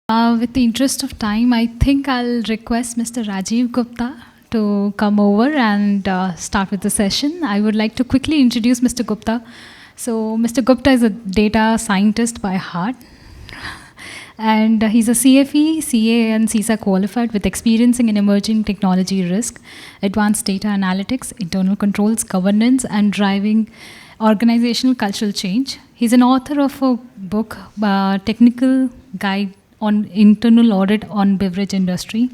With the interest of time, I think I'll request Mr. Rajiv Gupta to come over and start with the session. I would like to quickly introduce Mr. Gupta. So, Mr. Gupta is a data scientist by heart, and he's a CFE, CA, and CISA qualified with experiencing in emerging technology risk, advanced data analytics, internal controls, governance, and driving organizational cultural change. He's an author of a book, Technical Guide on Internal Audit on Beverage Industry,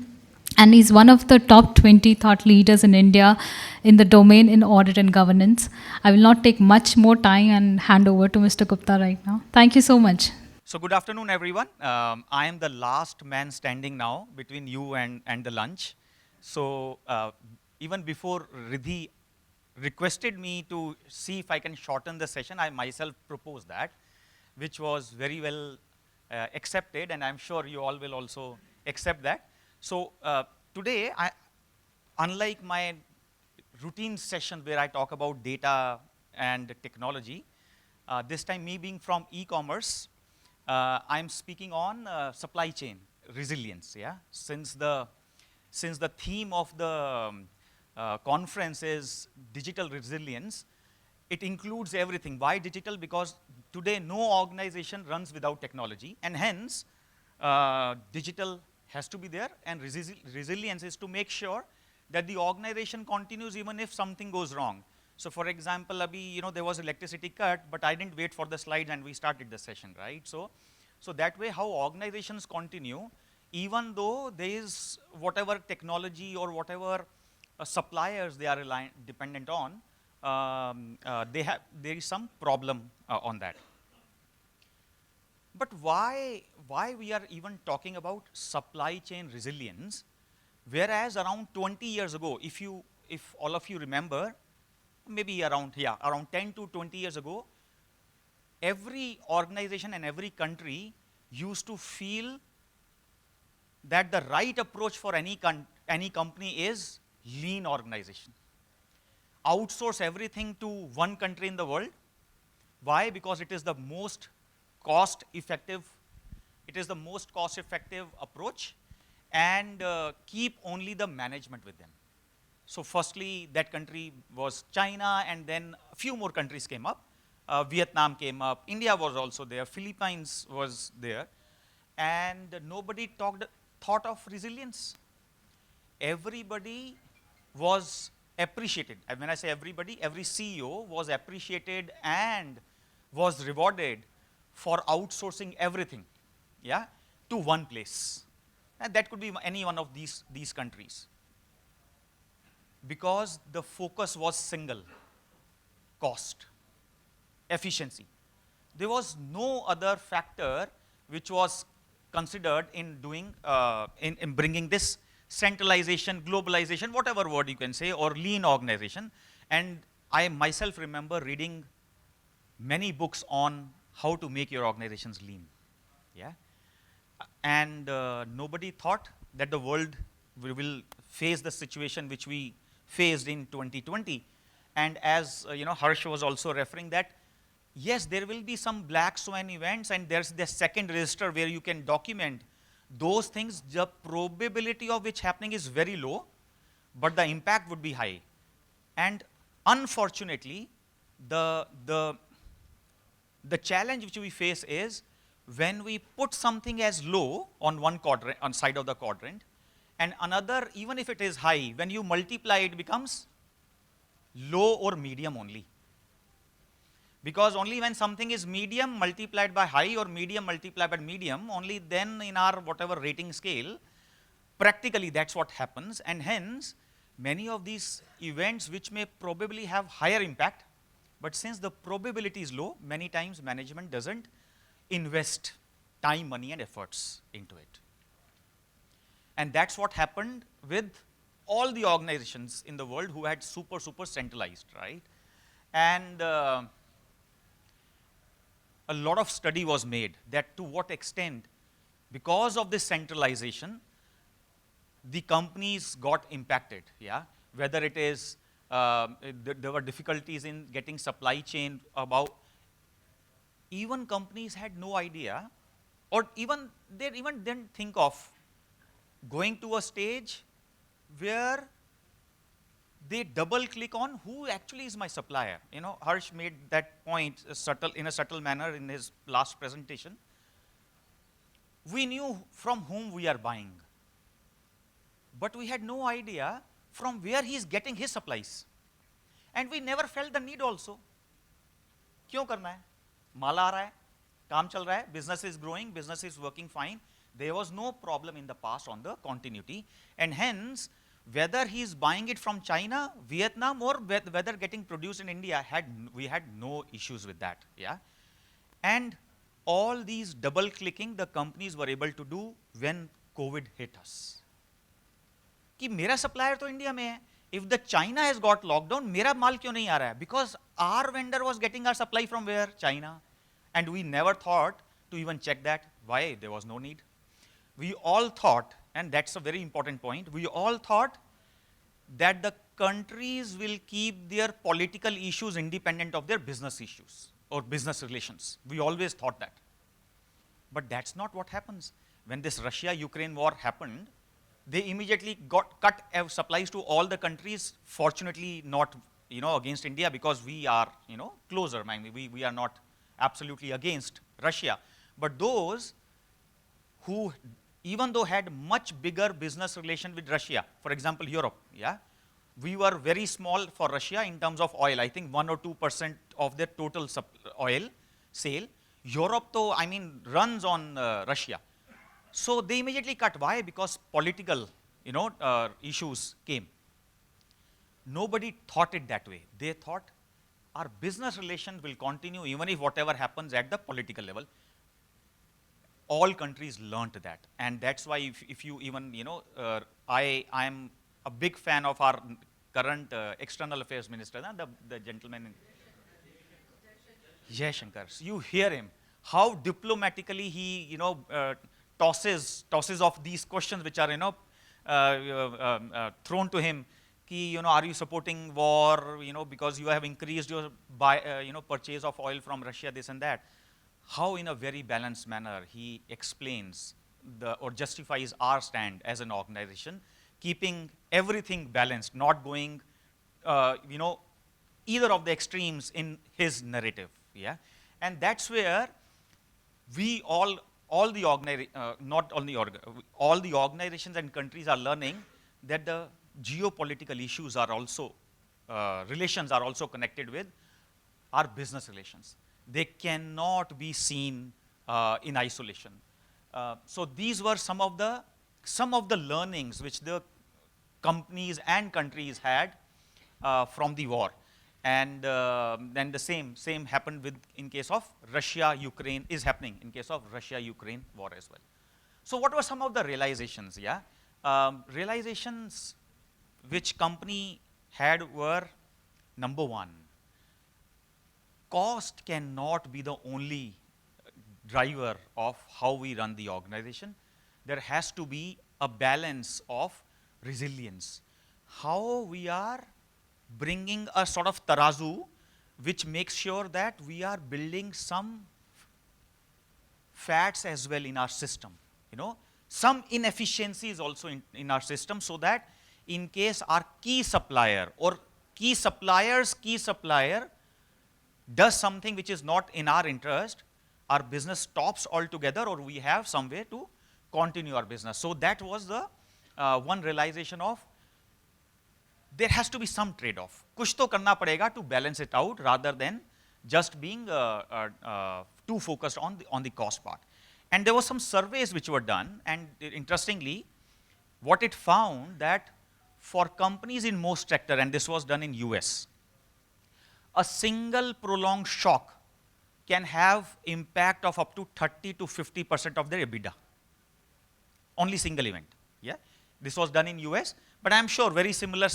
and he's one of the top 20 thought leaders in India in the domain in audit and governance. I will not take much more time and hand over to Mr. Gupta right now. Thank you so much. So good afternoon, everyone. I am the last man standing now between you and the lunch. So even before Riddhi requested me to see if I can shorten the session, I myself proposed that, which was very well accepted, and I'm sure you all will also accept that. So today, unlike my routine session where I talk about data and technology, this time me being from e-commerce, I'm speaking on supply chain resilience. Yeah, since the theme of the conference is digital resilience, it includes everything. Why digital? Because today no organization runs without technology, and hence digital has to be there, and resilience is to make sure that the organization continues even if something goes wrong. So for example, there was electricity cut, but I didn't wait for the slides and we started the session, right? So that way how organizations continue, even though there is whatever technology or whatever suppliers they are dependent on, there is some problem on that. But why we are even talking about supply chain resilience, whereas around 20 years ago, if all of you remember, maybe around 10 to 20 years ago, every organization and every country used to feel that the right approach for any company is lean organization. Outsource everything to one country in the world. Why? Because it is the most cost-effective approach, and keep only the management with them. So firstly, that country was China, and then a few more countries came up. Vietnam came up, India was also there, Philippines was there, and nobody thought of resilience. Everybody was appreciated. And when I say everybody, every CEO was appreciated and was rewarded for outsourcing everything, yeah, to one place. And that could be any one of these countries. Because the focus was single: cost, efficiency. There was no other factor which was considered in doing, in bringing this centralization, globalization, whatever word you can say, or lean organization. And I myself remember reading many books on how to make your organizations lean. Yeah, and nobody thought that the world will face the situation which we faced in 2020. And as Harsh was also referring that, yes, there will be some black swan events, and there's the second register where you can document those things. The probability of which happening is very low, but the impact would be high. And unfortunately, the challenge which we face is when we put something as low on one quadrant, on side of the quadrant, and another, even if it is high, when you multiply, it becomes low or medium only. Because only when something is medium multiplied by high or medium multiplied by medium, only then in our whatever rating scale, practically that's what happens. And hence, many of these events which may probably have higher impact, but since the probability is low, many times management doesn't invest time, money, and efforts into it. And that's what happened with all the organizations in the world who had super centralized, right? And a lot of study was made that to what extent, because of this centralization, the companies got impacted, yeah? Whether it is, there were difficulties in getting supply chain about, even companies had no idea or even they even didn't think of going to a stage where they double click on who actually is my supplier. You know, Harsh made that point in a subtle manner in his last presentation. We knew from whom we are buying, but we had no idea from where he is getting his supplies. And we never felt the need also. क्यों करना है? माल आ रहा है, काम चल रहा है, business is growing, business is working fine. There was no problem in the past on the continuity, and hence whether he is buying it from China, Vietnam, or whether getting produced in India, we had no issues with that. Yeah, and all these double clicking the companies were able to do when COVID hit us. कि मेरा supplier तो India में है. If the China has got lockdown, मेरा माल क्यों नहीं आ रहा है? Because our vendor was getting our supply from where? China. And we never thought to even check that. Why? There was no need. We all thought, and that's a very important point, we all thought that the countries will keep their political issues independent of their business issues or business relations. We always thought that. But that's not what happens. When this Russia-Ukraine war happened, they immediately cut supplies to all the countries, fortunately not against India, because we are closer. I mean, we are not absolutely against Russia. But those who even though had much bigger business relation with Russia, for example, Europe, yeah, we were very small for Russia in terms of oil. I think 1 or 2% of their total oil sale. Europe, though, I mean, runs on Russia. So they immediately cut. Why? Because political, issues came. Nobody thought it that way. They thought our business relations will continue even if whatever happens at the political level. All countries learned that, and that's why if you even, I am a big fan of our current external affairs minister, the gentleman, Jaishankar. So you hear him, how diplomatically he, tosses off these questions which are, thrown to him. Ki, are you supporting war? Because you have increased your purchase of oil from Russia, this and that. How in a very balanced manner he explains or justifies our stand as an organization, keeping everything balanced, not going, either of the extremes in his narrative. Yeah, and that's where we all the organizations and countries are learning that the geopolitical issues are also relations are also connected with our business relations. They cannot be seen in isolation. So these were some of the learnings which the companies and countries had from the war. And then the same happened in case of Russia-Ukraine, is happening in case of Russia-Ukraine war as well. So what were some of the realizations? Yeah, realizations which company had were, number one, cost cannot be the only driver of how we run the organization. There has to be a balance of resilience. How we are bringing a sort of tarazu which makes sure that we are building some fats as well in our system. Some inefficiencies also in our system, so that in case our key supplier or key supplier's key supplier does something which is not in our interest, our business stops altogether, or we have some way to continue our business. So that was the one realization of there has to be some trade-off. Kuch to karna padega to balance it out, rather than just being too focused on the cost part. And there were some surveys which were done, and interestingly, what it found that for companies in most sector, and this was done in US, a single prolonged shock can have impact of up to 30 to 50% of their EBITDA. Only single event. Yeah, this was done in US, but I'm sure very similar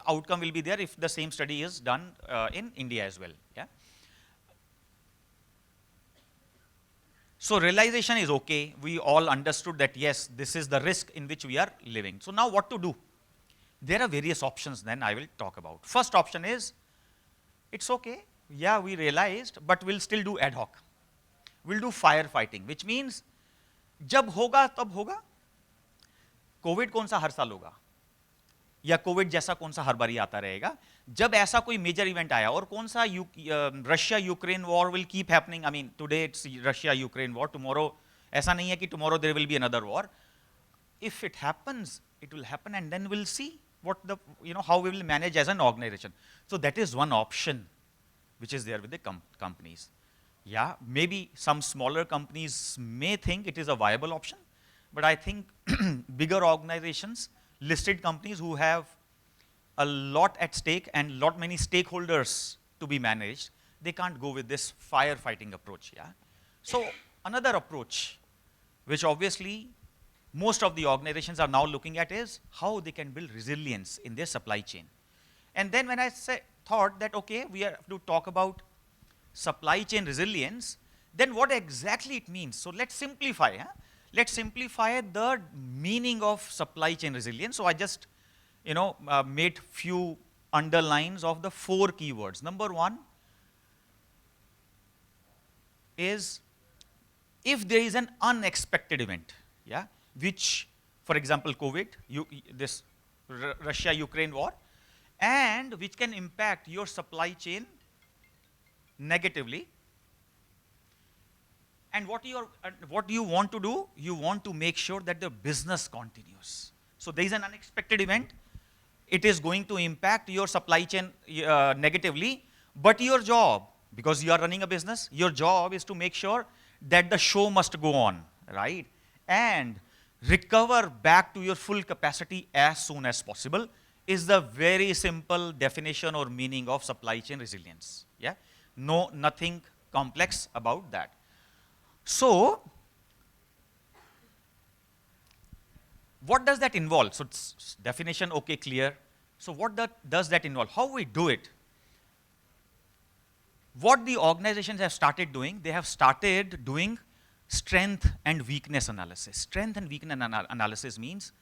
outcome will be there if the same study is done in India as well. Yeah. So realization is okay. We all understood that yes, this is the risk in which we are living. So now what to do? There are various options then I will talk about. First option is, it's okay, yeah, we realized, but we'll still do ad hoc. We'll do firefighting, which means जब होगा तब होगा। Covid कौन सा हर साल होगा, या Covid जैसा कौन सा हर बारी आता रहेगा? जब ऐसा कोई मेजर इवेंट आया, और कौन सा Russia Ukraine war will keep happening. I mean today it's Russia Ukraine war, tomorrow ऐसा नहीं है कि tomorrow there will be another war. If it happens, it will happen, and then we'll see what the, how we will manage as an organization. So that is one option which is there with the companies. Yeah, maybe some smaller companies may think it is a viable option, but I think bigger organizations, listed companies who have a lot at stake and many stakeholders to be managed, they can't go with this firefighting approach. Yeah. So another approach, which obviously most of the organizations are now looking at, is how they can build resilience in their supply chain. And then when I thought that, okay, we have to talk about supply chain resilience, then what exactly it means? So let's simplify. Let's simplify the meaning of supply chain resilience. So I just made few underlines of the 4 keywords. Number 1 is, if there is an unexpected event, yeah, which, for example, COVID, this Russia-Ukraine war, and which can impact your supply chain negatively. And what you want to do, you want to make sure that the business continues. So there is an unexpected event, it is going to impact your supply chain negatively, but your job, because you are running a business, your job is to make sure that the show must go on, right? And recover back to your full capacity as soon as possible is the very simple definition or meaning of supply chain resilience. Yeah, nothing complex about that. So what does that involve? So it's definition, okay, clear. So what does that involve? How we do it? What the organizations have started doing, they have started doing strength and weakness analysis. Strength and weakness analysis means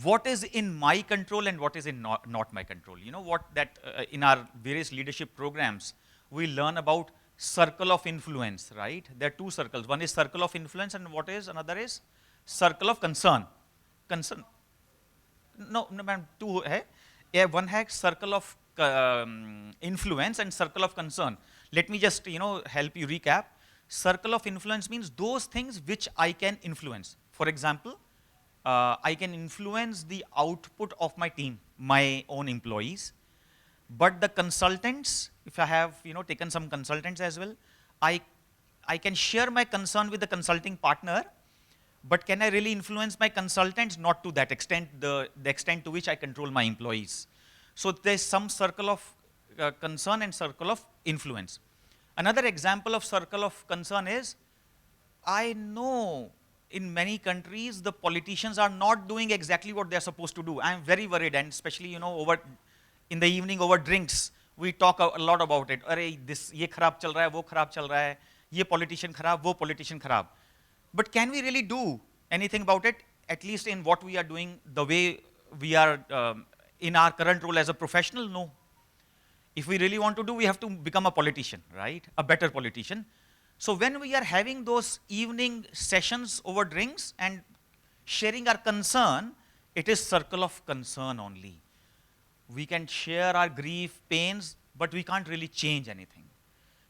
what is in my control and what is in not my control. You know what, that in our various leadership programs, we learn about circle of influence, right? There are 2 circles. One is circle of influence, and what is another is circle of concern. Concern. No, ma'am, 2 hai. Yeah, one has circle of influence and circle of concern. Let me just help you recap. Circle of influence means those things which I can influence. For example, I can influence the output of my team, my own employees. But the consultants, if I have taken some consultants as well, I can share my concern with the consulting partner, but can I really influence my consultants? Not to that extent, the extent to which I control my employees. So there's some circle of concern and circle of influence. Another example of circle of concern is, I know in many countries the politicians are not doing exactly what they're supposed to do. I'm very worried, and especially over in the evening over drinks, we talk a lot about it. Arey, this ye kharab chal raha hai, wo kharab chal raha hai, ye politician kharab, wo politician kharab. But can we really do anything about it? At least in what we are doing, the way we are in our current role as a professional, no. If we really want to do, we have to become a politician, right? A better politician. So when we are having those evening sessions over drinks and sharing our concern, it is circle of concern only. We can share our grief, pains, but we can't really change anything.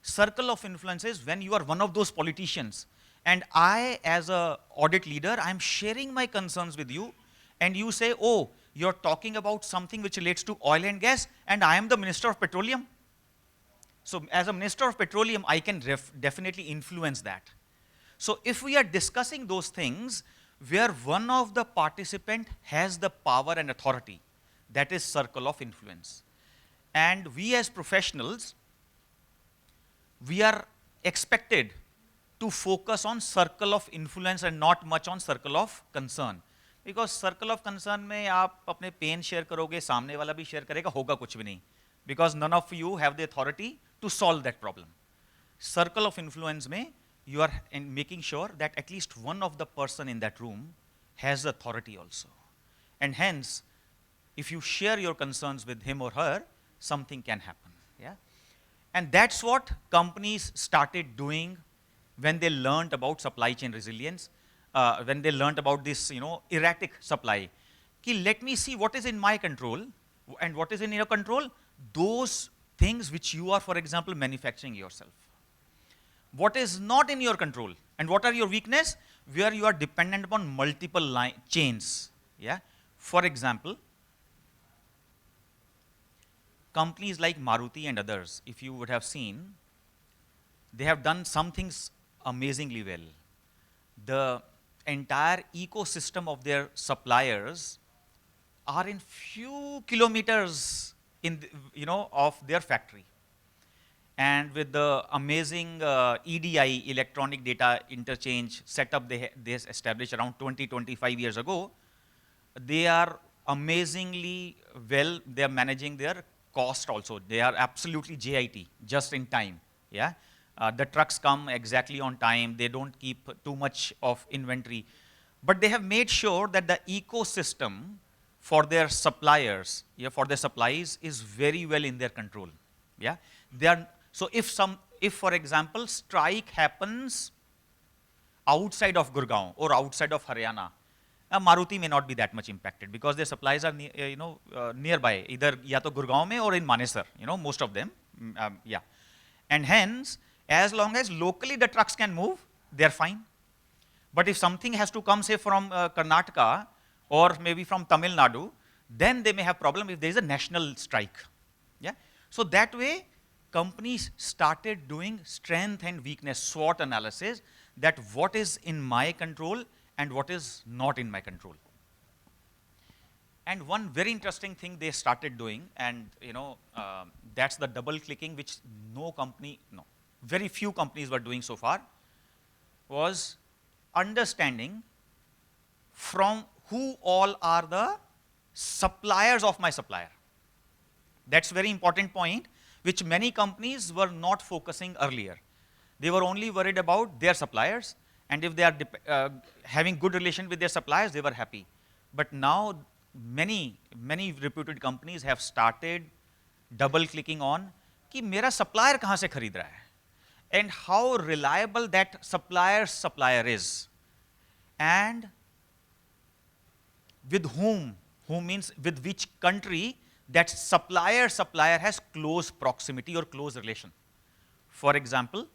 Circle of influence is when you are one of those politicians, and I, as a audit leader, I'm sharing my concerns with you, and you say, oh, you're talking about something which relates to oil and gas, and I am the Minister of Petroleum. So as a Minister of Petroleum, I can definitely influence that. So if we are discussing those things where one of the participant has the power and authority, that is circle of influence. And we as professionals, we are expected to focus on circle of influence and not much on circle of concern. Because circle of concern में आप अपने pain share करोगे, सामने वाला भी share करेगा, होगा कुछ भी नहीं. Because none of you have the authority to solve that problem. Circle of influence में you are making sure that at least one of the person in that room has authority also. And hence, if you share your concerns with him or her, something can happen. Yeah? And that's what companies started doing when they learned about supply chain resilience. when they learned about this, erratic supply. Let me see what is in my control and what is in your control. Those things which you are, for example, manufacturing yourself. What is not in your control and what are your weakness, where you are dependent upon multiple chains. Yeah. For example, companies like Maruti and others, if you would have seen, they have done some things amazingly well. The entire ecosystem of their suppliers are in few kilometers in of their factory. And with the amazing EDI, electronic data interchange setup they established around 25 years ago, they are amazingly well, they are managing their cost also. They are absolutely JIT, just in time. Yeah, the trucks come exactly on time. They don't keep too much of inventory. But they have made sure that the ecosystem for their suppliers, yeah, for their supplies is very well in their control. Yeah, they are. So if for example, strike happens outside of Gurgaon or outside of Haryana, Maruti may not be that much impacted because their supplies are nearby, either ya to Gurgaon mein or in Manesar, most of them. Yeah. And hence, as long as locally the trucks can move, they're fine. But if something has to come, say, from Karnataka or maybe from Tamil Nadu, then they may have problem if there is a national strike. Yeah. So that way, companies started doing strength and weakness SWOT analysis, that what is in my control and what is not in my control. And one very interesting thing they started doing, and that's the double clicking, which very few companies were doing so far, was understanding from who all are the suppliers of my supplier. That's very important point, which many companies were not focusing earlier. They were only worried about their suppliers, and if they are having good relation with their suppliers, they were happy. But now many reputed companies have started double clicking on कि मेरा supplier कहाँ से खरीद रहा है, and how reliable that supplier is, and with whom means with which country that supplier has close proximity or close relation. For example,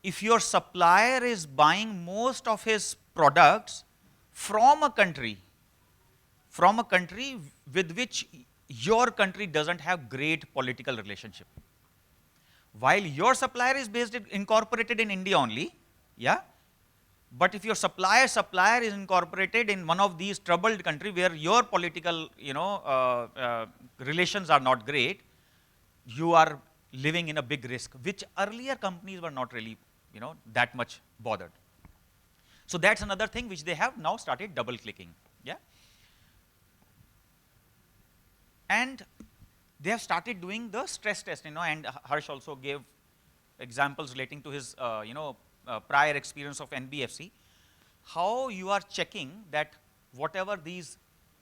if your supplier is buying most of his products from a country with which your country doesn't have great political relationship, while your supplier is incorporated in India only, yeah, but if your supplier is incorporated in one of these troubled countries where your political relations are not great, you are living in a big risk, which earlier companies were not really that much bothered. So that's another thing which they have now started double clicking. Yeah. And they have started doing the stress test, and Harsh also gave examples relating to his prior experience of NBFC, how you are checking that whatever these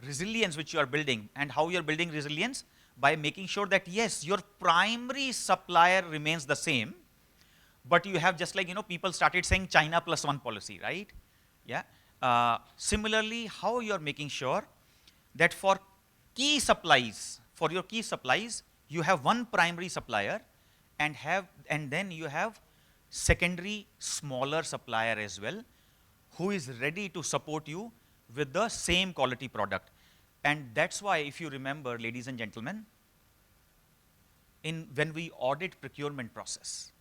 resilience which you are building, and how you are building resilience by making sure that yes, your primary supplier remains the same, but you have, just like people started saying China plus one policy, right? Yeah. Similarly, how you are making sure that for your key supplies, you have one primary supplier, and then you have secondary smaller supplier as well, who is ready to support you with the same quality product. And that's why, if you remember, ladies and gentlemen, when we audit procurement process,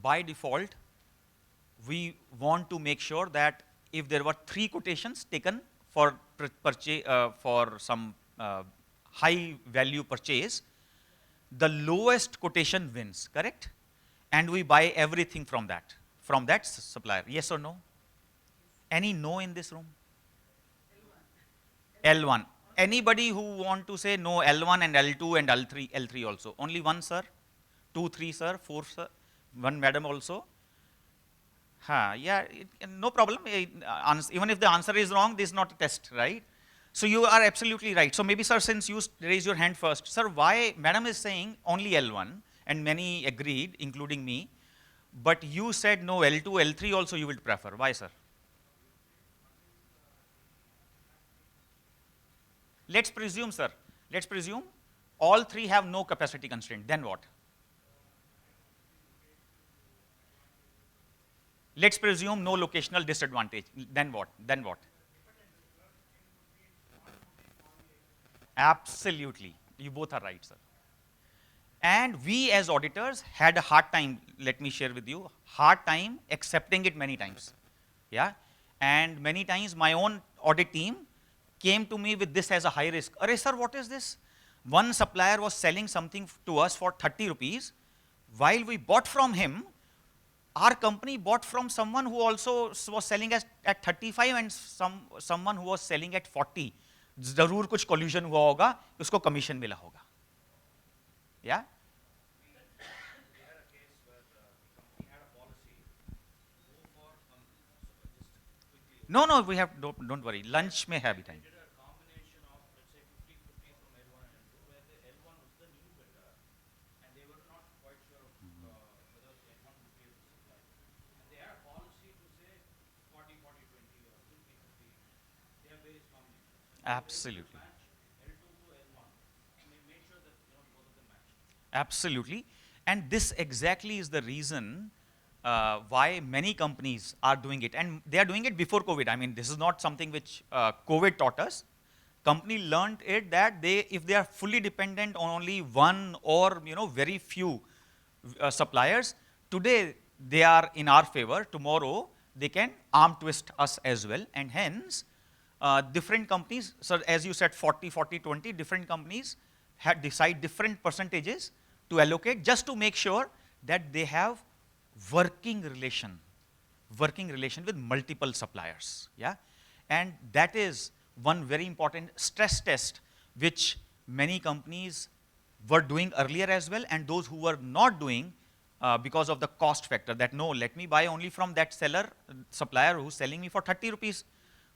by default, we want to make sure that if there were 3 quotations taken for purchase for some high value purchase, the lowest quotation wins, correct? And we buy everything from that supplier. Yes or no? Any no in this room? L1. Anybody who want to say no, L1 and L2 and L3 also? Only one, sir? 2, 3, sir? 4, sir? One madam also? Yeah, no problem. Even if the answer is wrong, this is not a test, right? So you are absolutely right. So maybe, sir, since you raise your hand first, sir, why madam is saying only L1, and many agreed, including me, But you said no, L2, L3 also you will prefer. Why, sir? Let's presume, sir, let's presume all three have no capacity constraint. Then what? Let's presume no locational disadvantage. Then what? Then what? Absolutely. You both are right, sir. And we as auditors had a hard time, let me share with you, hard time accepting it many times. Yeah. And many times my own audit team came to me with this as a high risk. Arey sir, what is this? One supplier was selling something to us for 30 rupees. While we bought from him, our company bought from someone who also was selling at 35 and someone who was selling at 40. जरूर कुछ collusion हुआ होगा, उसको commission मिला होगा. Yeah? No, we have, don't worry, lunch may have time. Absolutely. Absolutely. And this exactly is the reason why many companies are doing it. And they are doing it before COVID. I mean, this is not something which COVID taught us. Company learned it that if they are fully dependent on only one or very few suppliers, today they are in our favor. Tomorrow they can arm twist us as well. And hence, different companies, so as you said 40, 40, 20, different companies had decide different percentages to allocate just to make sure that they have working relation with multiple suppliers. Yeah? And that is one very important stress test which many companies were doing earlier as well, and those who were not doing because of the cost factor, that no, let me buy only from that supplier who's selling me for 30 rupees.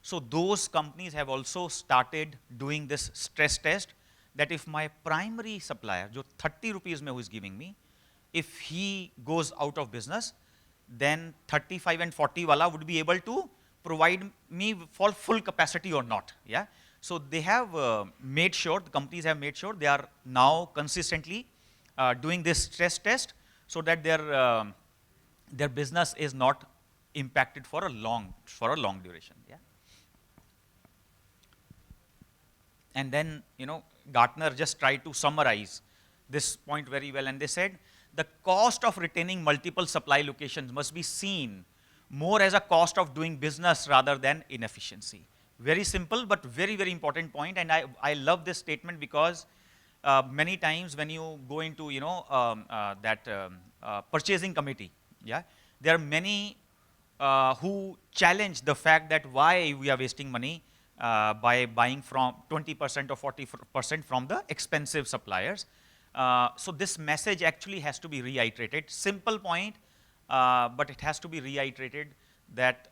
So those companies have also started doing this stress test, that if my primary supplier, jo 30 rupees mein who is giving me, if he goes out of business, then 35 and 40 wala would be able to provide me for full capacity or not. Yeah. So they have made sure, the companies have made sure they are now consistently doing this stress test so that their business is not impacted for a long duration. Yeah. And then, Gartner just tried to summarize this point very well, and they said the cost of retaining multiple supply locations must be seen more as a cost of doing business rather than inefficiency. Very simple, but very, very important point. And I love this statement because many times when you go into, purchasing committee, yeah, there are many who challenge the fact that why we are wasting money by buying from 20% or 40% from the expensive suppliers. So this message actually has to be reiterated. Simple point, but it has to be reiterated that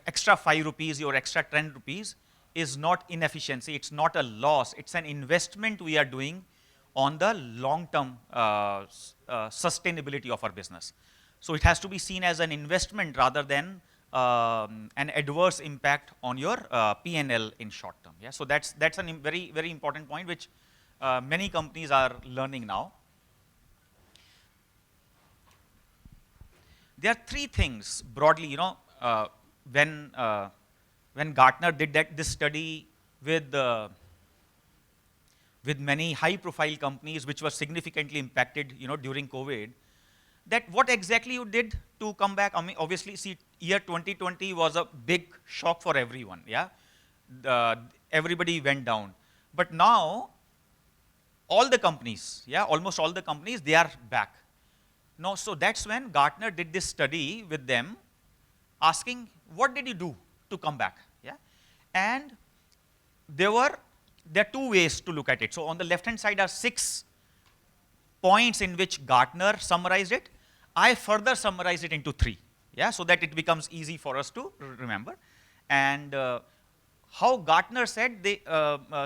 extra 5 rupees or extra 10 rupees is not inefficiency, it's not a loss, it's an investment we are doing on the long-term sustainability of our business. So it has to be seen as an investment rather than an adverse impact on your P&L in short term. Yeah? So that's a very, very important point which many companies are learning now. There are three things broadly, when Gartner did this study with many high-profile companies which were significantly impacted, during COVID, that what exactly you did to come back? I mean, obviously, see, year 2020 was a big shock for everyone. Yeah, everybody went down, but now all the companies, yeah, almost all the companies, they are back. No, so that's when Gartner did this study with them, asking, what did you do to come back? Yeah, and there are two ways to look at it. So on the left-hand side are 6 points in which Gartner summarized it. I further summarized it into 3, yeah, so that it becomes easy for us to remember. And how Gartner said, they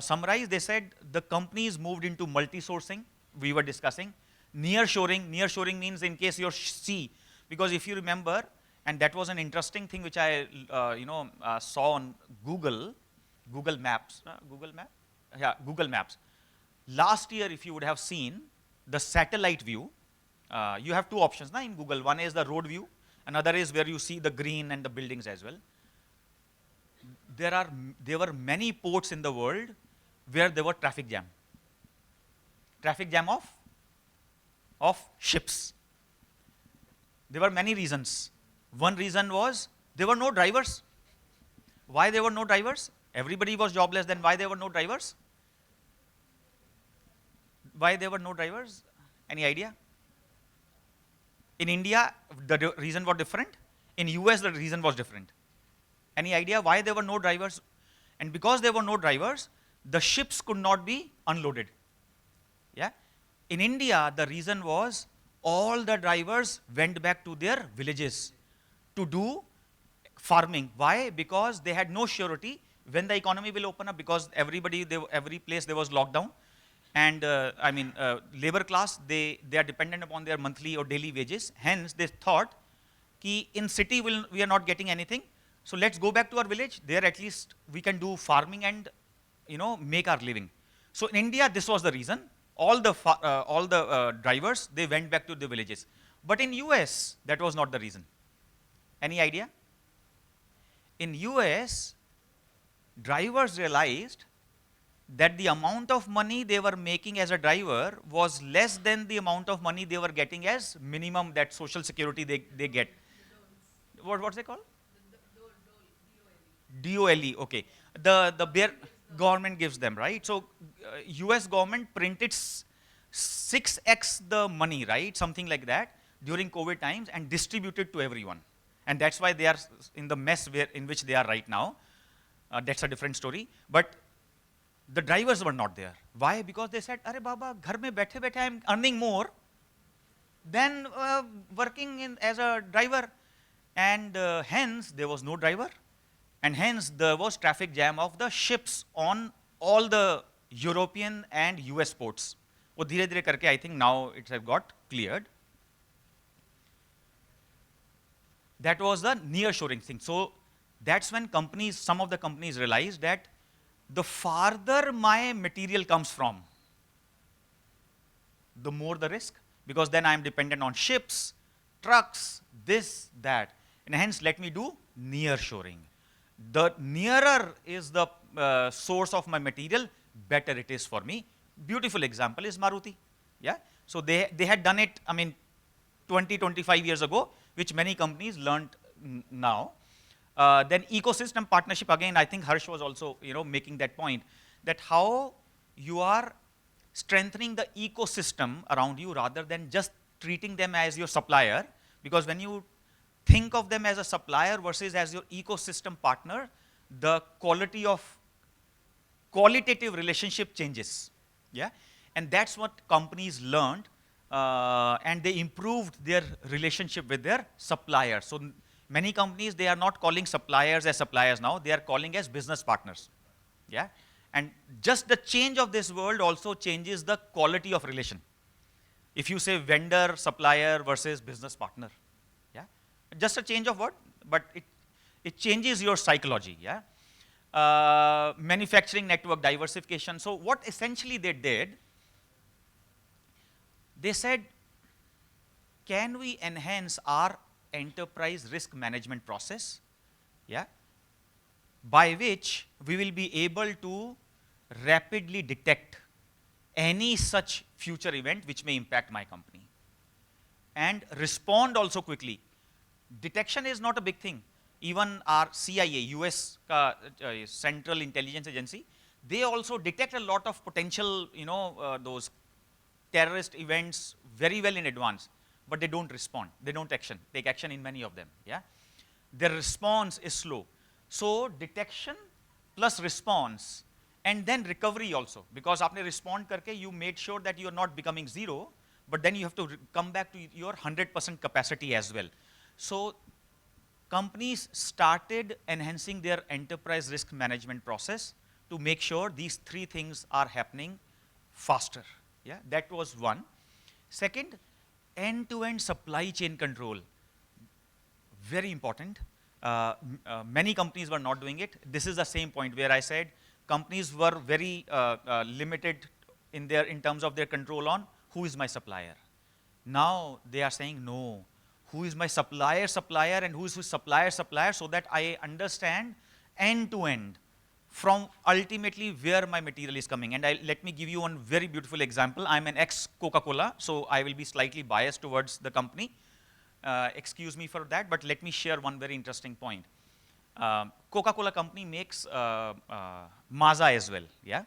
summarized, they said the companies moved into multi-sourcing, we were discussing. Nearshoring means, in case you see, Because if you remember, and that was an interesting thing which I saw on Google Maps, Google Map? Yeah, Google Maps. Last year, if you would have seen the satellite view, you have two options in Google. One is the road view, another is where you see the green and the buildings as well. There were many ports in the world where there were traffic jam. Traffic jam of ships. There were many reasons. One reason was there were no drivers. Why there were no drivers? Everybody was jobless, then why there were no drivers? Why there were no drivers? Any idea? In India, the reason was different. In US, the reason was different. Any idea why there were no drivers? And because there were no drivers, the ships could not be unloaded. Yeah? In India, the reason was all the drivers went back to their villages to do farming. Why? Because they had no surety when the economy will open up, because every place there was lockdown. And labor class, they are dependent upon their monthly or daily wages. Hence, they thought, ki in city we are not getting anything, so let's go back to our village. There at least we can do farming and make our living. So in India, this was the reason. All the drivers, they went back to the villages. But in US, that was not the reason. Any idea? In US, drivers realized that the amount of money they were making as a driver was less than the amount of money they were getting as minimum, that social security they get. What's it called? DOLE, okay. The bare government gives them, right? So US government printed 6x the money, right? Something like that during COVID times, and distributed to everyone. And that's why they are in the mess in which they are right now. That's a different story. But the drivers were not there. Why? Because they said, "Arey Baba, ghar mein baithe baithe I am earning more than working as a driver." And hence, there was no driver. And hence, there was traffic jam of the ships on all the European and US ports. वो धीरे धीरे करके, I think now it has got cleared. That was the nearshoring thing. So that's when some of the companies realized that the farther my material comes from, the more the risk, because then I'm dependent on ships, trucks, this, that. And hence, let me do nearshoring. The nearer is the source of my material, better it is for me. Beautiful example is Maruti. Yeah? So they had done it, 20, 25 years ago, which many companies learned now. Then ecosystem partnership, again, I think Harsh was also making that point, that how you are strengthening the ecosystem around you rather than just treating them as your supplier. Because when you think of them as a supplier versus as your ecosystem partner, the qualitative relationship changes. Yeah? And that's what companies learned, and they improved their relationship with their suppliers. So many companies, they are not calling suppliers as suppliers now, they are calling as business partners. Yeah? And just the change of this word also changes the quality of relation. If you say vendor, supplier versus business partner. Yeah? Just a change of word, but it changes your psychology. Yeah? Manufacturing network diversification. So what essentially they did, they said, can we enhance our enterprise risk management process, yeah, by which we will be able to rapidly detect any such future event which may impact my company, and respond also quickly. Detection is not a big thing. Even our CIA, US Central Intelligence Agency, they also detect a lot of potential, those terrorist events very well in advance, but they don't respond. They don't take action in many of them. Yeah, their response is slow. So detection plus response, and then recovery also, because after respond karke, you made sure that you are not becoming zero, but then you have to come back to your 100% capacity as well. So companies started enhancing their enterprise risk management process to make sure these three things are happening faster. Yeah, that was one. Second, end-to-end supply chain control. very important. Many companies were not doing it. This is the same point where I said companies were very limited in terms of their control on who is my supplier. Now they are saying no, who is my supplier and who is his supplier, so that I understand end to end from ultimately where my material is coming. And let me give you one very beautiful example. I'm an ex-Coca-Cola, so I will be slightly biased towards the company. Excuse me for that, but let me share one very interesting point. Coca-Cola company makes Maaza as well, yeah?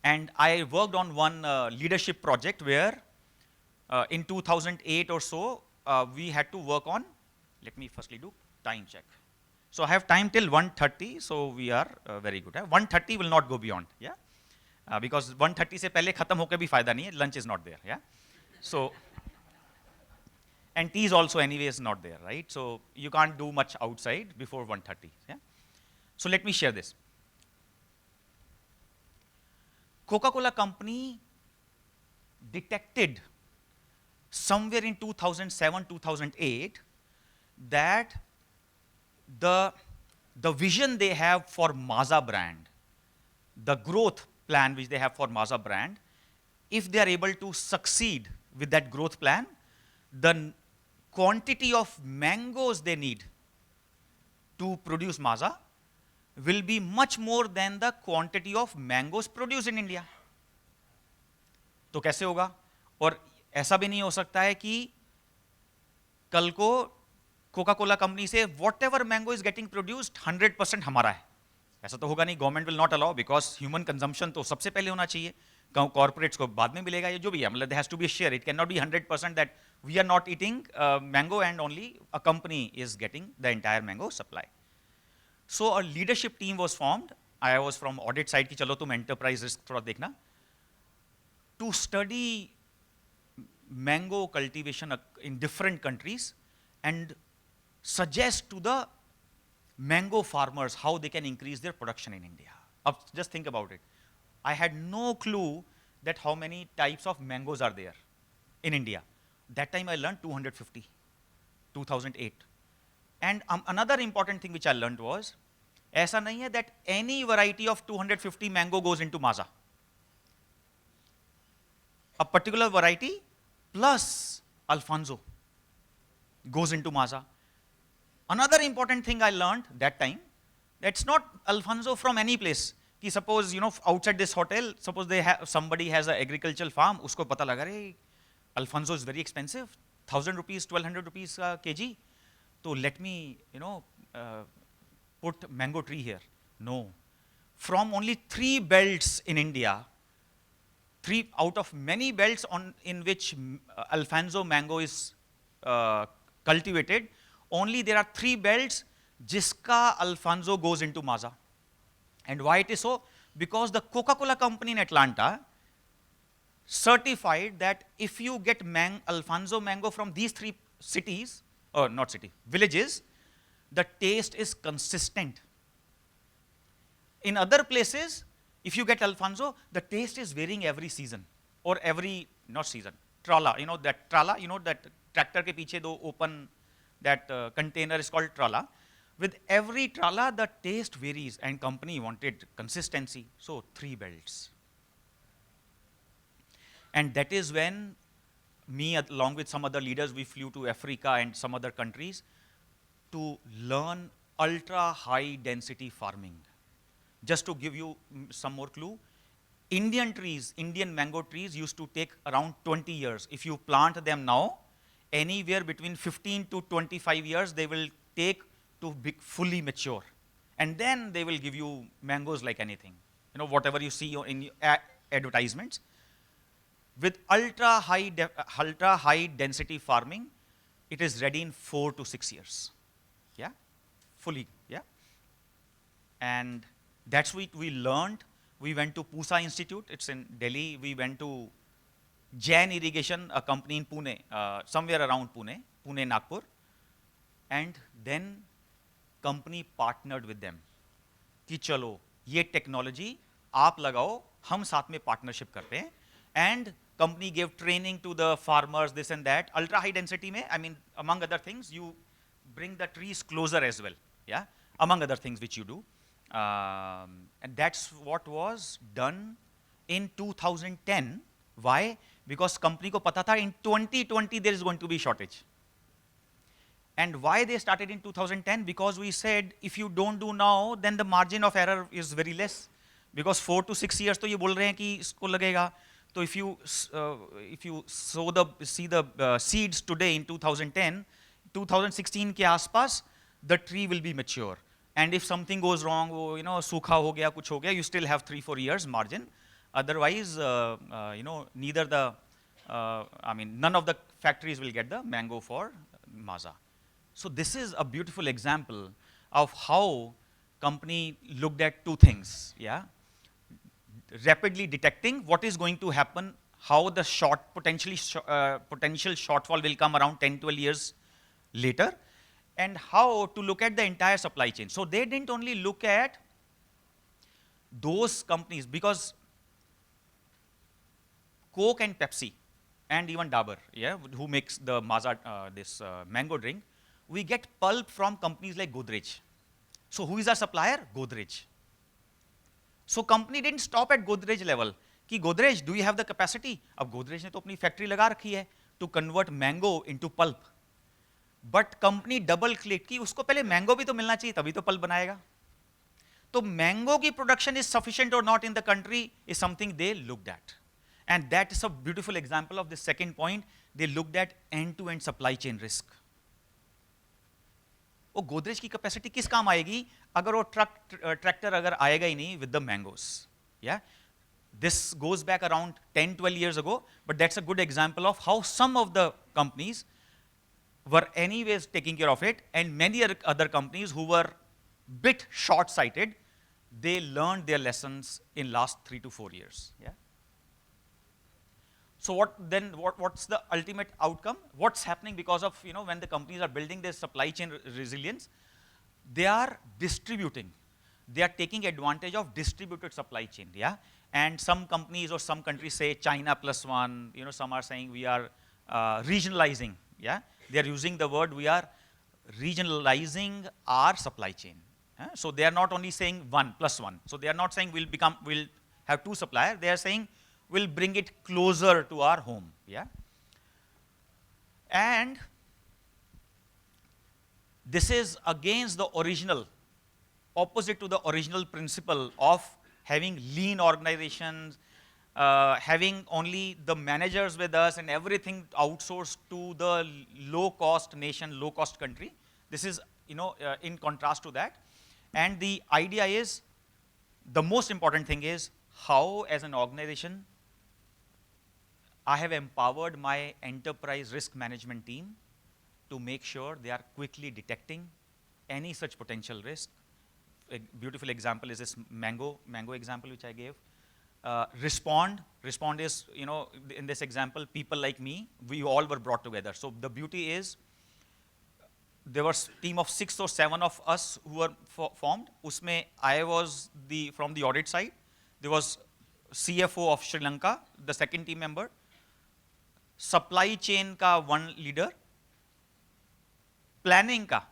And I worked on one leadership project where in 2008 or so, we had to work on, let me firstly do time check. So I have time till 1:30, so we are very good. 1:30 will not go beyond, yeah? Because 1:30 se pehle khatam hoke bhi fayda nahi hai, lunch is not there, yeah? So, and tea is also anyways not there, right? So you can't do much outside before 1:30, yeah? So let me share this. Coca-Cola company detected somewhere in 2007, 2008 that the vision they have for Maaza brand, the growth plan which they have for Maaza brand, if they are able to succeed with that growth plan, the quantity of mangoes they need to produce Maaza will be much more than the quantity of mangoes produced in India. तो कैसे होगा? और ऐसा भी नहीं हो सकता है कि कल को कोका-कोला कंपनी से whatever mango is getting produced 100% हमारा है. ऐसा तो होगा नहीं. Government will not allow, because human consumption तो सबसे पहले होना चाहिए. कॉर्पोरेट्स को बाद में मिलेगा, ये जो भी है, मतलब there has to be a share. It cannot be 100% that we are not eating mango and only a company is getting the entire mango supply. So a leadership team was formed. I was from audit side की चलो तुम enterprise risk थोड़ा देखना. To study mango cultivation in different countries and suggest to the mango farmers how they can increase their production in India. Just think about it. I had no clue that how many types of mangoes are there in India. That time I learned 250, 2008. And another important thing which I learned was, ऐसा नहीं है that any variety of 250 mango goes into Maaza. A particular variety plus Alfonso goes into Maaza. Another important thing I learned that time, that's not Alfonso from any place. कि suppose, you know, outside this hotel, suppose somebody has an agricultural farm, उसको पता लगा रे Alfonso is very expensive, 1,000 rupees, 1,200 rupees kg. So let me, you know, put mango tree here. No. From only 3 belts in India, 3 out of many belts in which Alfonso mango is cultivated, only there are 3 belts jiska Alfonso goes into Maaza. And why it is so? Because the Coca-Cola company in Atlanta certified that if you get Alfonso mango from these 3 cities, or not city, villages, the taste is consistent. In other places, if you get Alfonso, the taste is varying every season, or every, not season, trala, you know that trala, you know that tractor ke piche do open, that container is called trala. With every trala, the taste varies, and company wanted consistency, so 3 belts. And that is when me, along with some other leaders, we flew to Africa and some other countries to learn ultra high density farming. Just to give you some more clue, Indian trees, Indian mango trees used to take around 20 years. If you plant them now, anywhere between 15 to 25 years, they will take to be fully mature. And then they will give you mangoes like anything. You know, whatever you see in advertisements. With ultra high density farming, it is ready in 4 to 6 years. Yeah, fully, yeah. And that's what we learned. We went to Pusa Institute, it's in Delhi. We went to Jain Irrigation, a company in Pune, somewhere around Pune, Nagpur. And then company partnered with them. कि चलो, ये technology आप लगाओ, हम साथ में partnership करते हैं. And company gave training to the farmers, this and that. Ultra high density में, I mean, among other things, bring the trees closer as well, yeah, among other things which you do. And that's what was done in 2010. Why? Because company ko pata tha in 2020 there is going to be shortage. And why they started in 2010? Because we said if you don't do now, then the margin of error is very less. Because 4 to 6 years तो ये बोल रहे हैं कि इसको लगेगा. So if you see the seeds today in 2010, 2016 के आसपास, the tree will be mature. And if something goes wrong, वो, सूखा हो गया, कुछ हो गया, you still have 3-4 years margin. Otherwise, none of the factories will get the mango for Maza. So this is a beautiful example of how company looked at two things, yeah? Rapidly detecting what is going to happen, how the potential shortfall will come around 10, 12 years later, and how to look at the entire supply chain. So they didn't only look at those companies, because Coke and Pepsi, and even Dabur, yeah, who makes the Maza, this mango drink, we get pulp from companies like Godrej. So who is our supplier? Godrej. So company didn't stop at Godrej level. कि Godrej, do you have the capacity? अब Godrej ने तो अपनी factory लगा रखी है to convert mango into pulp. But company double click कि उसको पहले mango भी तो मिलना चाहिए, तभी तो pulp बनाएगा. तो mango की production is sufficient or not in the country is something they looked at. And that is a beautiful example of the second point. They looked at end-to-end supply chain risk. वो गोदरेज की capacity किस काम आएगी अगर वो tractor अगर आएगा ही नहीं with the mangoes, yeah? This goes back around 10-12 years ago, but that's a good example of how some of the companies were anyways taking care of it, and many other companies who were bit short-sighted, they learned their lessons in last 3 to 4 years, yeah? So what's the ultimate outcome? What's happening because of, when the companies are building their supply chain resilience, they are distributing. They are taking advantage of distributed supply chain, yeah? And some companies or some countries say China plus one, some are saying we are regionalizing, yeah? They are using the word we are regionalizing our supply chain. Yeah? So they are not only saying 1 plus 1. So they are not saying we'll have 2 suppliers. They are saying we'll bring it closer to our home, yeah? And this is against the original, opposite to the original principle of having lean organizations, having only the managers with us and everything outsourced to the low-cost nation, low-cost country. This is, in contrast to that. And the idea is, the most important thing is how, as an organization, I have empowered my enterprise risk management team to make sure they are quickly detecting any such potential risk. A beautiful example is this mango example which I gave. Respond is, in this example, people like me, we all were brought together. So the beauty is, there was a team of 6 or 7 of us who were formed. Usme I was from the audit side. There was CFO of Sri Lanka, the second team member. Supply chain का one leader, planning का,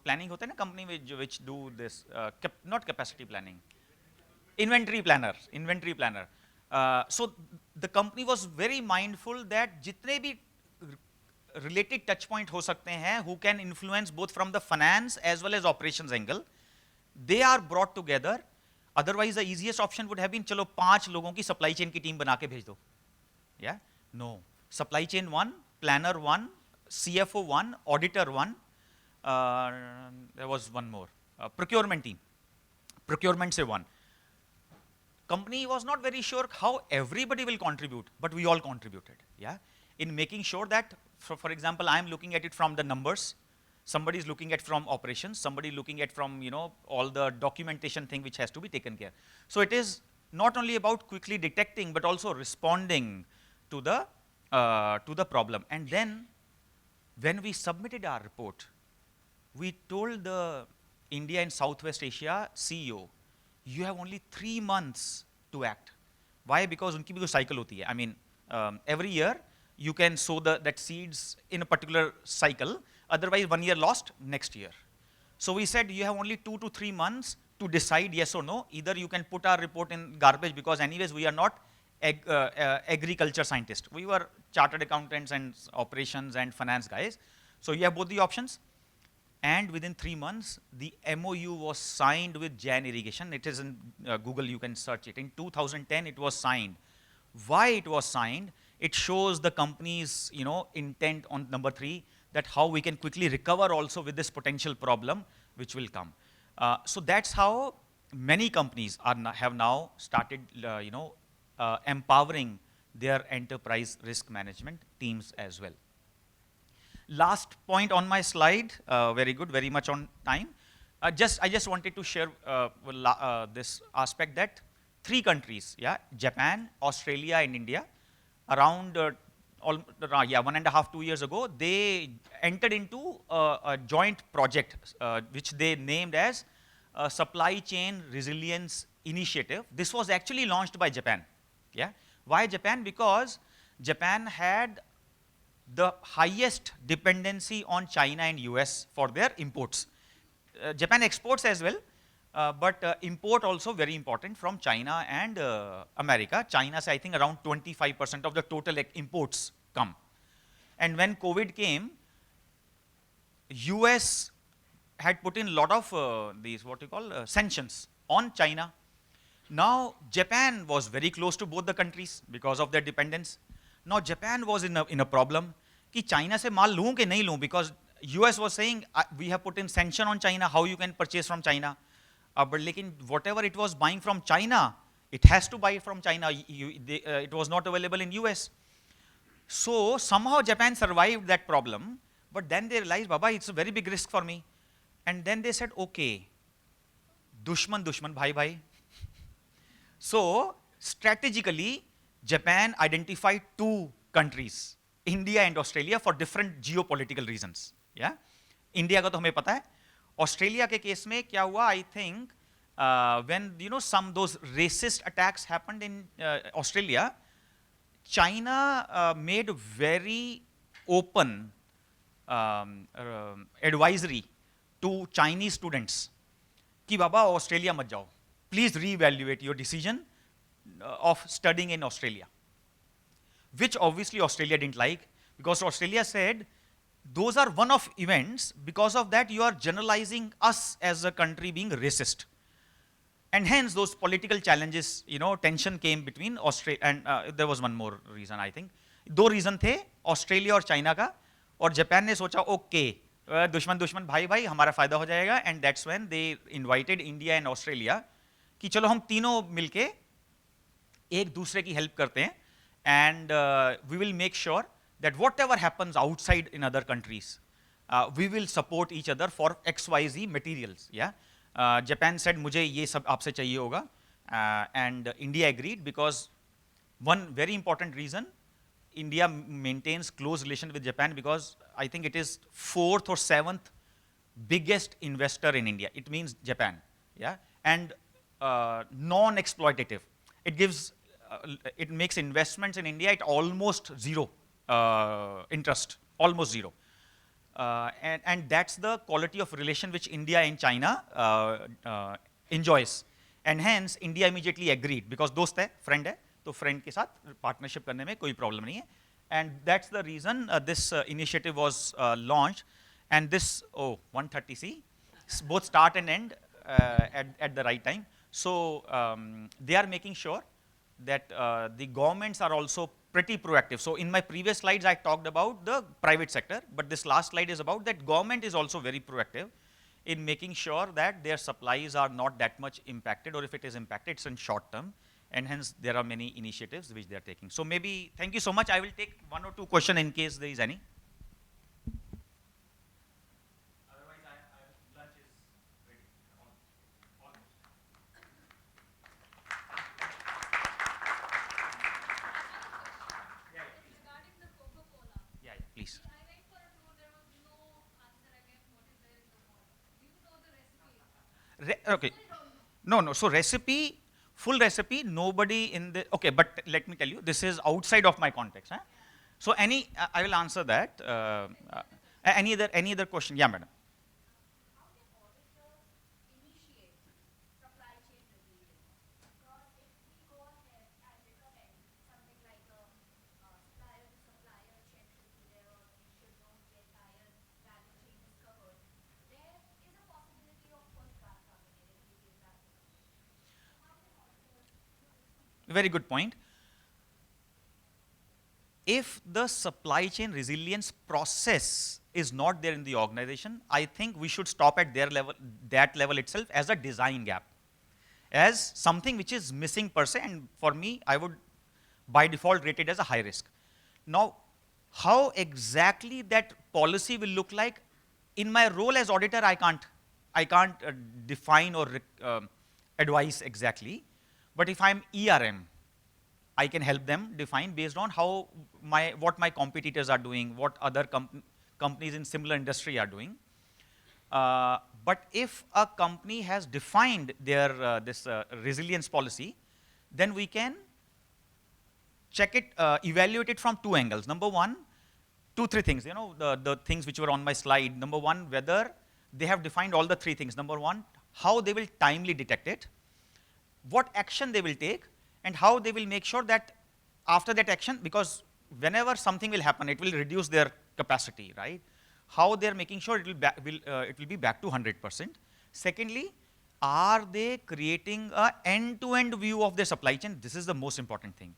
planning होता है ना company which do this, not capacity planning, inventory planner. So the company was very mindful that जितने भी related touch point हो सकते हैं, who can influence both from the finance as well as operations angle, they are brought together. Otherwise the easiest option would have been चलो 5 लोगों की supply chain की team बना के भेज दो, yeah? No. Supply chain 1, planner 1, CFO 1, auditor 1, there was one more, procurement team. Procurement say 1. Company was not very sure how everybody will contribute, but we all contributed, yeah? In making sure that, for example, I am looking at it from the numbers, somebody is looking at from operations, somebody looking at from, all the documentation thing which has to be taken care. So it is not only about quickly detecting, but also responding to the problem. And then, when we submitted our report, we told the India and Southwest Asia CEO, you have only 3 months to act. Why? Because उनकी भी तो cycle होती है. I mean, every year, you can sow that seeds in a particular cycle. Otherwise, 1 year lost, next year. So we said you have only 2 to 3 months to decide yes or no. Either you can put our report in garbage because anyways we are not agriculture scientists. We were chartered accountants and operations and finance guys. So you have both the options. And within 3 months, the MOU was signed with Jan Irrigation. It is in Google, you can search it. In 2010, it was signed. Why it was signed? It shows the company's intent on number 3, that how we can quickly recover also with this potential problem which will come. So that's how many companies have now started empowering their enterprise risk management teams as well. Last point on my slide, very good, very much on time. I just wanted to share this aspect that 3 countries, Japan, Australia, and India, around 1.5 to 2 years ago, they entered into a joint project which they named as Supply Chain Resilience Initiative. This was actually launched by Japan. Why Japan? Because Japan had the highest dependency on China and US for their imports. Japan exports as well, but import also very important from China and America. China's, I think, around 25% of the total imports come. And when COVID came, US had put in a lot of these, sanctions on China. Now, Japan was very close to both the countries because of their dependence. Now, Japan was in a problem कि China से माल लूँ कि नहीं लूँ, because US was saying we have put in sanction on China, how you can purchase from China. But लेकिन whatever it was buying from China, it has to buy from China. It was not available in US. So somehow Japan survived that problem, but then they realized, Baba, it's a very big risk for me. And then they said, okay, dushman, bhai, bhai. So strategically, Japan identified 2 countries, India and Australia, for different geopolitical reasons. India का तो हमें पता है. Australia के case में क्या हुआ? I think when some those racist attacks happened in Australia, China made very open advisory to Chinese students कि बाबा ऑस्ट्रेलिया मत जाओ. Please reevaluate your decision of studying in Australia, which obviously Australia didn't like, because Australia said those are one-off events. Because of that, you are generalizing us as a country being racist. And hence those political challenges, tension came between Australia and there was one more reason, I think. 2 reason थे, Australia और China का, और Japan ने सोचा okay, दुश्मन भाई भाई हमारा फायदा हो जाएगा. And that's when they invited India and Australia कि चलो हम तीनों मिलके एक दूसरे की हेल्प करते हैं, and we will make sure that whatever happens outside in other countries, we will support each other for XYZ materials. Japan said मुझे ये सब आपसे चाहिए होगा, and India agreed, because one very important reason, India maintains close relation with Japan because I think it is 4th or 7th biggest investor in India. It means Japan, and non-exploitative. It gives, it makes investments in India at almost zero interest, almost zero. And that's the quality of relation which India and China enjoys. And hence, India immediately agreed, because दोस्त है, friend है, तो friend के साथ partnership करने में कोई problem नहीं है. And that's the reason this initiative was launched. And this, 130C, both start and end at the right time. So they are making sure that the governments are also pretty proactive. So in my previous slides, I talked about the private sector, but this last slide is about that government is also very proactive in making sure that their supplies are not that much impacted, or if it is impacted, it's in short term. And hence, there are many initiatives which they are taking. So maybe, thank you so much. I will take 1 or 2 questions in case there is any. Otherwise, lunch is ready. Almost. Regarding the Coca-Cola. Yeah, please. I went for a tour, there was no answer again what is there in the bottle. Do you know the recipe? Okay. No. So recipe, full recipe, nobody in the, okay, but let me tell you, this is outside of my context. So I will answer that. Any other question? Yeah, madam. How can auditors initiate supply chain resilience? Because if we go ahead and recommend something like a supplier-to-supplier check should be there, or we should know the entire value chain is covered, there is a possibility of pushback coming in if we give that recommendation. So how can auditors do this? Very good point. If the supply chain resilience process is not there in the organization, I think we should stop at that level itself as a design gap, as something which is missing per se, and for me, I would by default rate it as a high risk. Now, how exactly that policy will look like, in my role as auditor, I can't define or advise exactly, but if I'm ERM, I can help them define based on what my competitors are doing, what other companies in similar industry are doing. But if a company has defined their this resilience policy, then we can check it, evaluate it from two angles. Number one, three things. You know, the things which were on my slide. Number one, whether they have defined all the three things. Number one, how they will timely detect it, what action they will take, and how they will make sure that after that action, because whenever something will happen, it will reduce their capacity, right? How they're making sure it will be back to 100%. Secondly, are they creating an end-to-end view of their supply chain? This is the most important thing.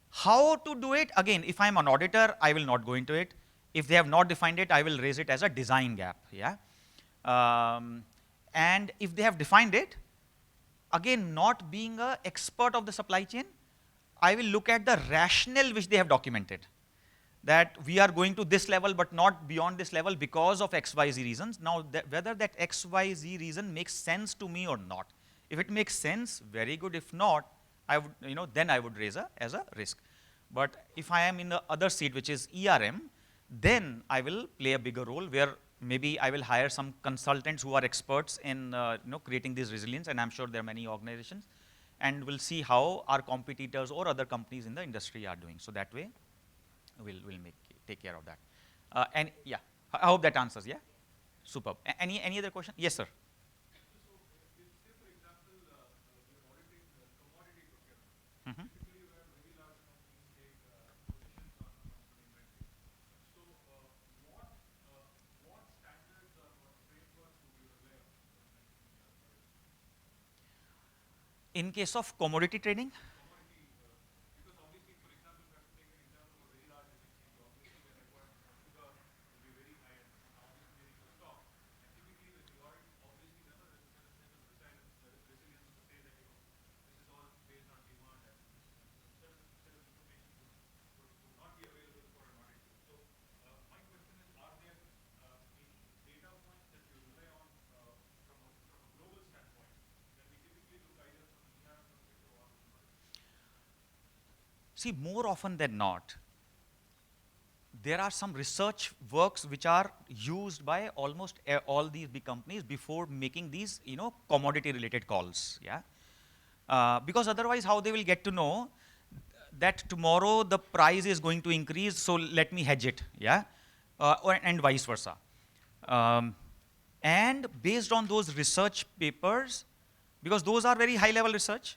How to do it? Again, if I'm an auditor, I will not go into it. If they have not defined it, I will raise it as a design gap. Yeah. And if they have defined it, again, not being an expert of the supply chain, I will look at the rationale which they have documented. That we are going to this level but not beyond this level because of XYZ reasons. Now, whether that XYZ reason makes sense to me or not. If it makes sense, very good. If not, then I would raise as a risk. But if I am in the other seat, which is ERM, then I will play a bigger role where maybe I will hire some consultants who are experts in creating this resilience, and I'm sure there are many organizations, and we'll see how our competitors or other companies in the industry are doing. So that way, we'll take care of that. And yeah, I hope that answers. Yeah, superb. Any other question? Yes, sir. Mm-hmm. In case of commodity trading, see, more often than not, there are some research works which are used by almost all these big companies before making these, commodity related calls. Yeah. Because otherwise, how they will get to know that tomorrow the price is going to increase, so let me hedge it. Yeah. And vice versa. And based on those research papers, because those are very high level research,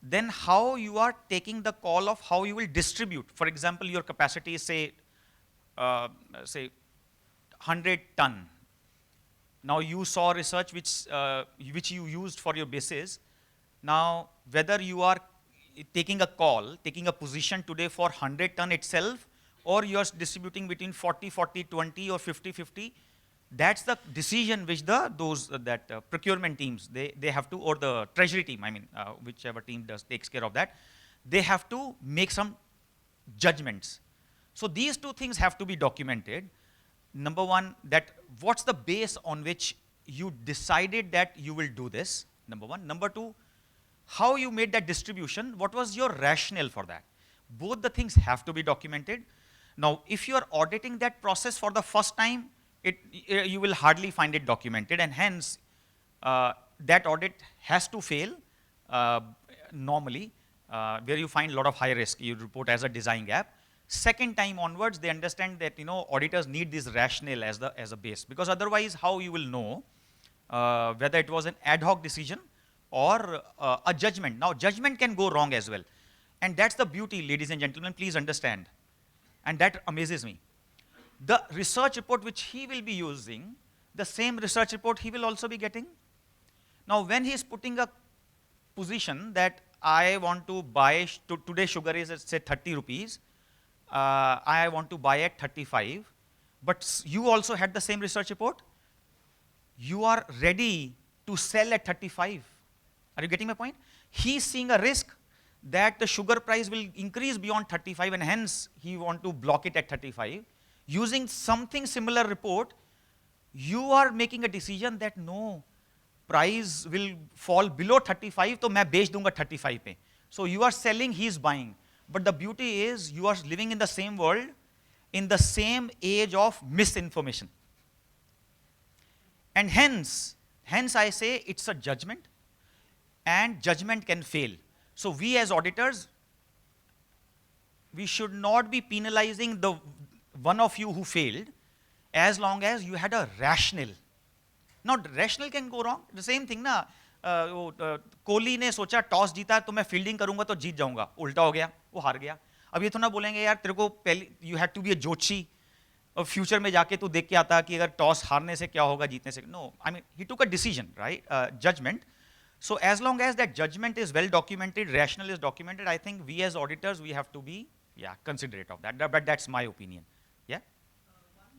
then how you are taking the call of how you will distribute. For example, your capacity is say 100 ton. Now you saw research which you used for your basis. Now whether you are taking a call, taking a position today for 100 ton itself, or you are distributing between 40-40-20 or 50-50, that's the decision which procurement teams they have to, or the treasury team, whichever team takes care of that, they have to make some judgments. So these two things have to be documented. Number one, that what's the base on which you decided that you will do this, number one. Number two, how you made that distribution, what was your rationale for that? Both the things have to be documented. Now, if you are auditing that process for the first time, you will hardly find it documented, and hence that audit has to fail normally, where you find a lot of high risk. You report as a design gap. Second time onwards, they understand that auditors need this rationale as a base, because otherwise, how you will know whether it was an ad hoc decision or a judgment. Now, judgment can go wrong as well, and that's the beauty, ladies and gentlemen. Please understand, and that amazes me. The research report which he will be using, the same research report he will also be getting. Now, when he is putting a position that I want to buy, today sugar is at say 30 rupees, I want to buy at 35, but you also had the same research report, you are ready to sell at 35. Are you getting my point? He's seeing a risk that the sugar price will increase beyond 35, and hence he want to block it at 35. Using something similar report, you are making a decision that no, price will fall below 35, तो मैं बेच दूंगा 35 पे. So you are selling, he is buying. But the beauty is you are living in the same world, in the same age of misinformation. And hence I say it's a judgment, and judgment can fail. So we as auditors, we should not be penalizing the one of you who failed, as long as you had a rationale. Not rational can go wrong. The same thing ना, कोहली ने सोचा toss जीता तो मैं fielding करूंगा तो जीत जाऊंगा, उल्टा हो गया, वो हार गया. अब ये तो ना बोलेंगे यार तेरे को पहले you had to be a Joshi, और फ्यूचर में जाके तू देख के आता कि अगर टॉस हारने से क्या होगा, जीतने से. No, I mean he took a decision, right, judgement. So as long as that judgment is well documented, rational is documented, I think we as auditors, we have to be, considerate of that. But that's my opinion. Yeah?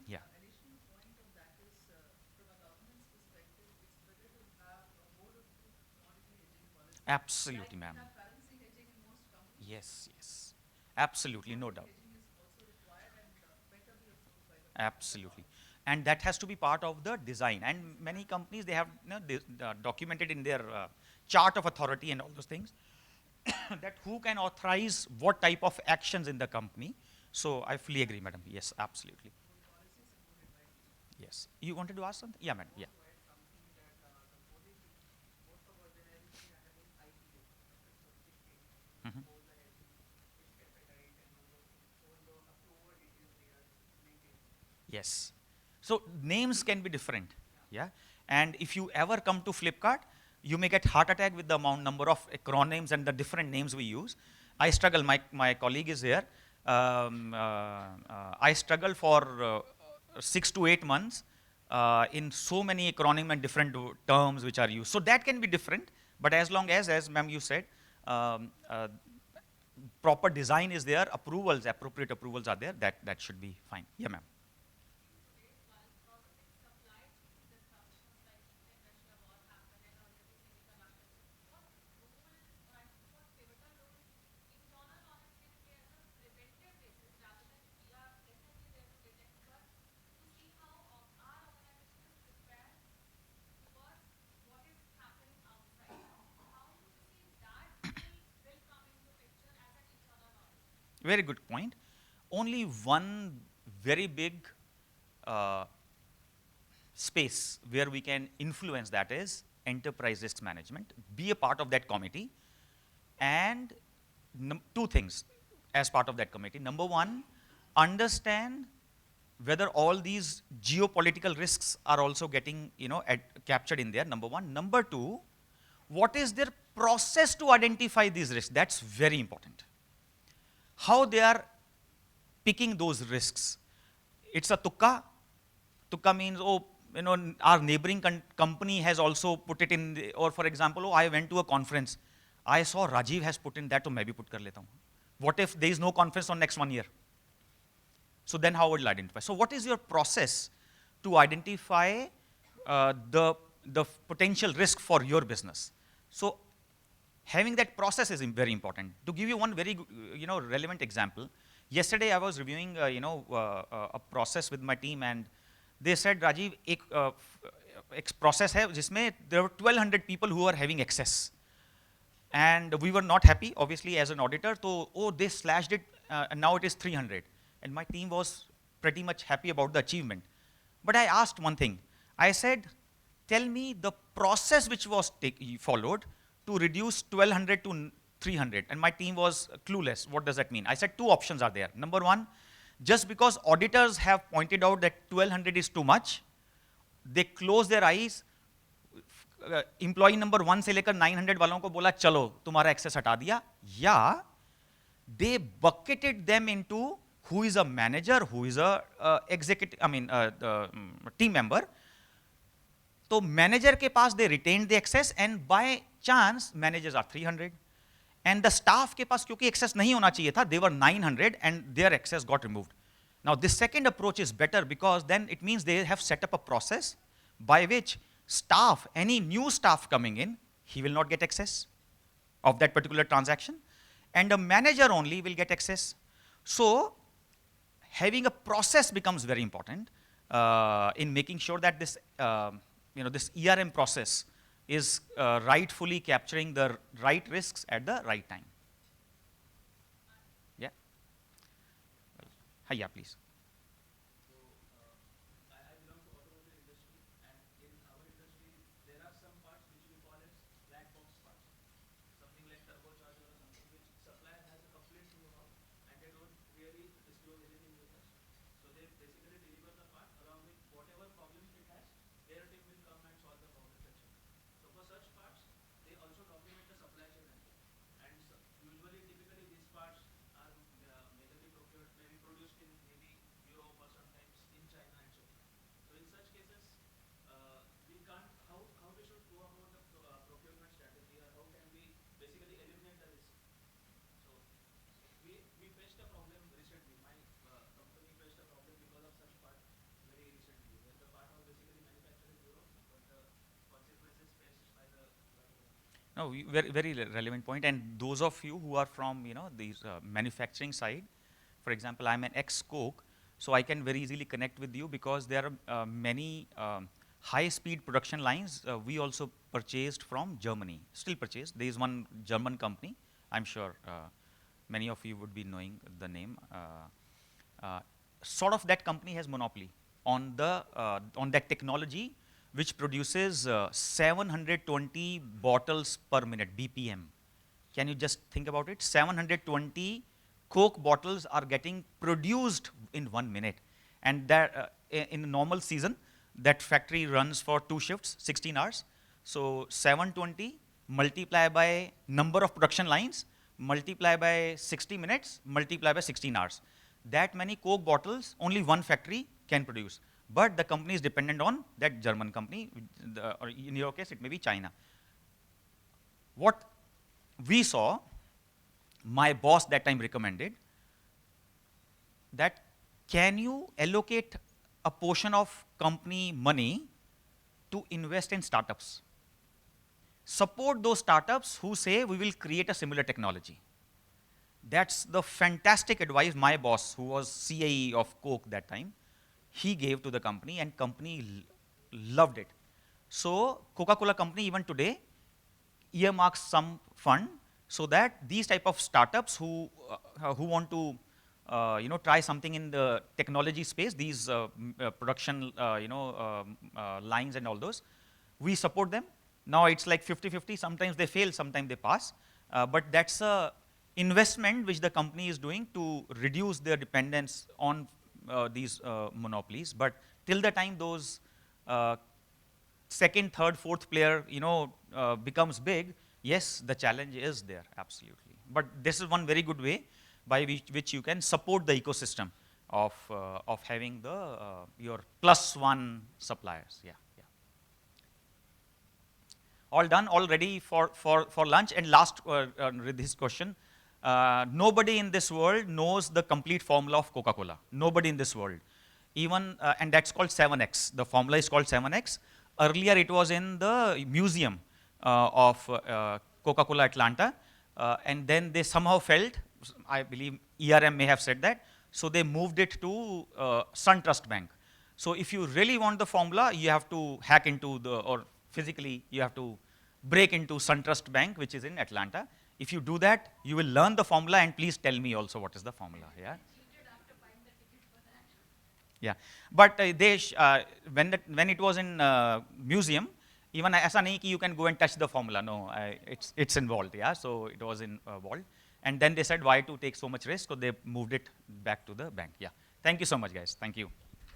Yeah. Additional point of that is, from a government's perspective, it's better to have a more of commodity hedging policy. Absolutely, ma'am. Have currency hedging in most companies. Yes. Absolutely, no doubt. Hedging is also required and better be approved by the Absolutely. And that has to be part of the design. And many companies, they have documented in their chart of authority and all those things that who can authorize what type of actions in the company. So I fully agree, madam. Yes, absolutely. Yes. You wanted to ask something? Yeah, madam. Yeah. Mhm. Yes. So names can be different, yeah. And if you ever come to Flipkart, you may get heart attack with the number of acronyms and the different names we use. I struggle. My colleague is here. I struggle for 6 to 8 months in so many acronym and different terms which are used. So that can be different. But as long as ma'am you said, proper design is there, appropriate approvals are there, that should be fine. Yeah, ma'am. Very good point. Only one very big space where we can influence that is enterprise risk management. Be a part of that committee, and two things as part of that committee. Number one, understand whether all these geopolitical risks are also getting captured in there. Number one. Number two, what is their process to identify these risks? That's very important. How they are picking those risks. It's a tukka. Tukka means, our neighboring company has also put it in, or for example, I went to a conference. I saw Rajiv has put in that, so maybe put kar leta hu. What if there is no conference on next 1 year? So then how would you identify? So what is your process to identify the potential risk for your business? So having that process is very important. To give you one very relevant example, yesterday I was reviewing a process with my team, and they said, Rajiv, एक process है जिसमें there were 1,200 people who were having excess, and we were not happy, obviously, as an auditor. So they slashed it, and now it is 300, and my team was pretty much happy about the achievement. But I asked one thing. I said, tell me the process which was followed to reduce 1,200 to 300. And my team was clueless. What does that mean? I said two options are there. Number one, just because auditors have pointed out that 1200 is too much, they close their eyes. Employee number 1 से लेकर 900 वालों को बोला चलो तुम्हारा access हटा दिया, या they bucketed them into who is a manager, who is a executive, team member. तो मैनेजर के पास they retained the excess and by chance managers are 300 and the staff के पास क्योंकि excess नहीं होना चाहिए था, they were 900 and their excess got removed. Now this second approach is better because then it means they have set up a process by which staff, any new staff coming in, he will not get excess of that particular transaction and a manager only will get access. So having a process becomes very important in making sure that this, this ERM process is rightfully capturing the right risks at the right time. Yeah. Yeah, please. No, very, very relevant point. And those of you who are from, these manufacturing side, for example, I'm an ex-Coke, so I can very easily connect with you because there are many high-speed production lines we also purchased from Germany, still purchased. There is one German company, I'm sure many of you would be knowing the name. Sort of that company has monopoly on that technology which produces 720 bottles per minute, BPM. Can you just think about it? 720 Coke bottles are getting produced in 1 minute. And that, in a normal season, that factory runs for 2 shifts, 16 hours. So 720 multiply by number of production lines, multiply by 60 minutes, multiply by 16 hours. That many Coke bottles, only one factory can produce. But the company is dependent on that German company, or in your case, it may be China. What we saw, my boss that time recommended that can you allocate a portion of company money to invest in startups? Support those startups who say we will create a similar technology. That's the fantastic advice my boss, who was CAE of Coke that time, he gave to the company, and company loved it. So Coca-Cola company even today earmarks some fund so that these type of startups who want to try something in the technology space, these production lines and all those, we support them. Now it's like 50-50. Sometimes they fail, sometimes they pass. But that's a investment which the company is doing to reduce their dependence on these monopolies. But till the time those second, third, fourth player becomes big, yes, the challenge is there, absolutely. But this is one very good way by which you can support the ecosystem of having the your +1 suppliers. Yeah. All done, all ready for lunch. And last this question. Nobody in this world knows the complete formula of Coca-Cola. Nobody in this world. Even, and that's called 7X. The formula is called 7X. Earlier it was in the museum of Coca-Cola Atlanta. And then they somehow felt, I believe ERM may have said that, so they moved it to SunTrust Bank. So if you really want the formula, you have to hack into or physically you have to break into SunTrust Bank, which is in Atlanta. If you do that, you will learn the formula, and please tell me also what is the formula. Yeah. Yeah, but when it was in museum, even ऐसा नहीं कि you can go and touch the formula. No, it's involved. Yeah, so it was involved. And then they said, why to take so much risk? So they moved it back to the bank. Yeah. Thank you so much, guys. Thank you.